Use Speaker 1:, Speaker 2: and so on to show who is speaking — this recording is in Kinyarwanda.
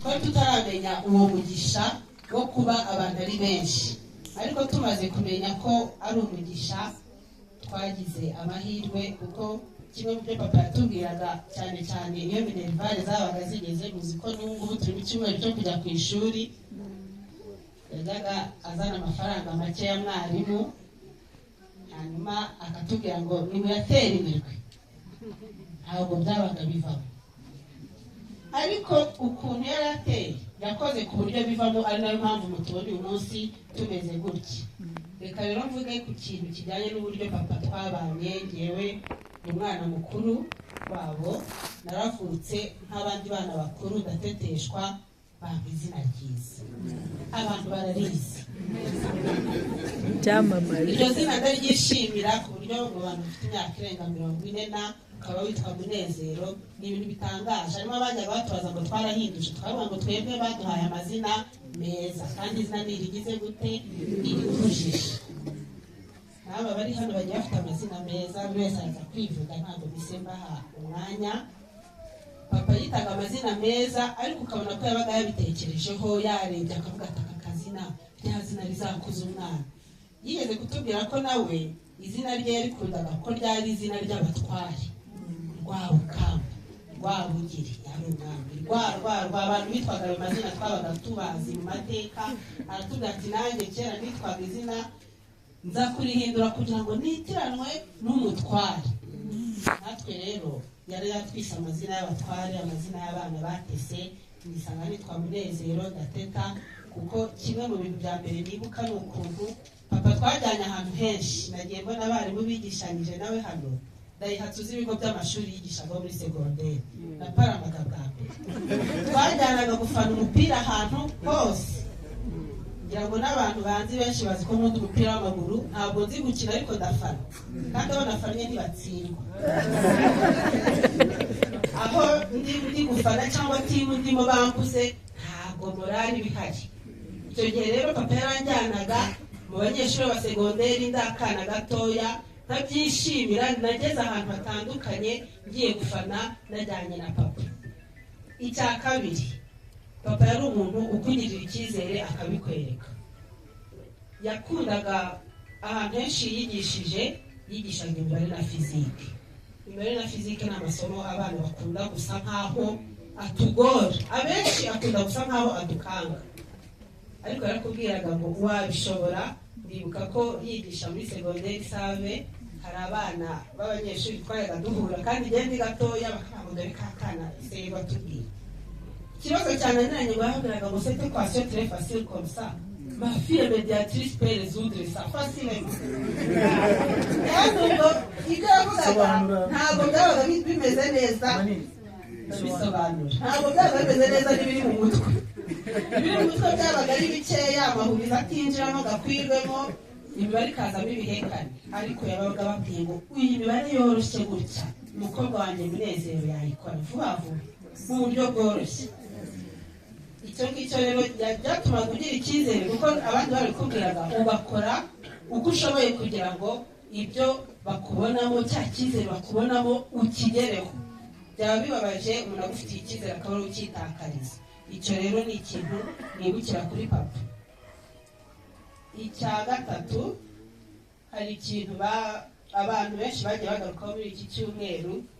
Speaker 1: twari tutaramenya uwo mugisha wo kuba abantu ari benshi, ariko tumaze kumenya ko ari umugisha twagize amahirwe, kuko kimwe mu byo papa yatubwiraga cyane cyane iyo minerivare zabaga zigeze, muzi ko n'ubu turi mu cyumweru cyo kujya ku ishuri, yajyaga azana amafaranga make ya mwarimu, hanyuma akatubwira ngo nimuyatere imirwi, ntabwo byabaga bivamo. Ariko ukuntu yari ateye yakoze ku buryo bivamo, ari nayo mpamvu mutubona uyu munsi tumeze gutya. Reka rero mvuge ku kintu kijyanye n'uburyo papa twabanye. Ngewe umwana mukuru wabo, naravutse nk'abandi bana bakuru, ndateteshwa, bampa izina ryiza, abantu bararizi
Speaker 2: byamamare.
Speaker 1: iryo zina ndaryishimira ku buryo mu bantu bafite imyaka irenga 40 ukaba witwa Munezero, ni ibintu bitangaje. Harimo abajyaga batubaza ngo twarahinduje, twavuga ngo twebwe baduhaye amazina meza, kandi izina nirigize gute, irikujije. Aba bari hano bagiye bafite amazina meza, buri wese aza kwivuga, ntabwo bise mbaha umwanya. Papa yitaga amazina meza, ariko ukabona ko yabaga yabitekerejeho, yarebye akavuga ati aka kazina, rya zina rizakuza umwana. Yigeze kutubwira ko nawe izina rye yarikundaga ko ryari izina ry'abatware, Rwabukamba, Rwabugiri, yari umwami, abantu bitwaga ayo mazina twabaga tubazi mu mateka. Aratubwira ati nanjye kera nitwaga izina, nza kurihindura kugira ngo nitiranwe n'umutware. Natwe rero yari yatwise amazina y'abatware, amazina y'abana batese, nisanga nitwa Munezero, ndateta, kuko kimwe mu bintu bya mbere nibuka ni ukuntu papa twajyanye ahantu henshi. Nagiye mbona abarimu bigishanyije nawe hano, Daihatsu z'ibigo by'amashuri yigishaga muri segonderi na Paramaga bwa mbere, twajyanaga gufana umupira ahantu hose. Ngira ngo n'abantu banzi benshi bazi ko nkunda umupira w'amaguru, ntabwo nzi gukina ariko ndafana, kandi abo nafanye ntibatsindwa. Aho ndi gufana cyangwa timu ndimo bambuze, ntabwo morali bihari. Icyo gihe rero papa yaranjyanaga mu banyeshuri ba segonderi, ndakana gatoya, ntabyishimira. Nageze ahantu hatandukanye ngiye gufana najyanye na papa. Icya kabiri, papa yari umuntu ukugirira icyizere akabikwereka. Yakundaga ahantu henshi yigishaga imibare na fizike. Imibare na fizike ni amasomo abana bakunda gusa nkaho atugora, abenshi akunda gusa nkaho adukanga, ariko yarakubwiraga ngo wabishobora. Ndibuka ko yigisha muri segonderi Save, hari abana b'abanyeshuri twayaga duhura, kandi igihe ndi gatoya bakavuga dore kakana se batubwira ikibazo cyane nanye ngo yahabwiraga ngo cette équation très facile comme ça, ma fille médiatrice peut résoudre ça facilement. Ngo ikavuga ntabwo byabaga bimeze neza, bisobanura ntabwo byabaga bimeze neza n'ibiri mu mutwe. Ibiri mu mutwe byabaga ari bikeya, amahurizo atinjiramo gakwirwemo, imibare ikazamo ibihekane. Ariko yabaga babwiye ngo iyi mibare yoroshye gutya, umukobwa wanjye Munezero yayikora vuba vuba mu buryo bworoshye. Icyo ngicyo rero byatumaga ugira icyizere, kuko abandi babikubwiraga ugakora uko ushoboye kugira ngo ibyo bakubonamo, cya cyizere bakubonamo ukigereho. Byaba bibabaje umuntu agufitiye icyizere akaba ari ukitakariza. Icyo rero ni ikintu nibukira kuri papa. Icya gatatu, hari ikintu abantu benshi bagiye bagarukaho muri iki cyumweru,